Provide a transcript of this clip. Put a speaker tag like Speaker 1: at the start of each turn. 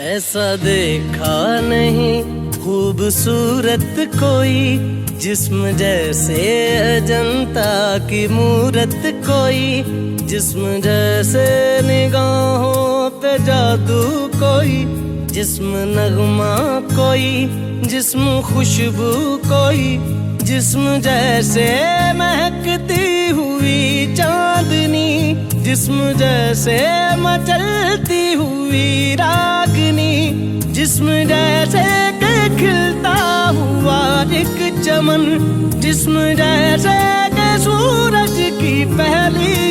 Speaker 1: ऐसा देखा नहीं खूबसूरत कोई, जिस्म जैसे अजंता की मूरत कोई, जिस्म जैसे निगाहों पे जादू कोई, जिस्म नगमा कोई, जिस्म खुशबू कोई, जिस्म जैसे महकती हुई चांदनी, जिस्म जैसे मचलती हुई रागनी, जिस्म जैसे के खिलता हुआ एक चमन, जिस्म जैसे के सूरज की पहली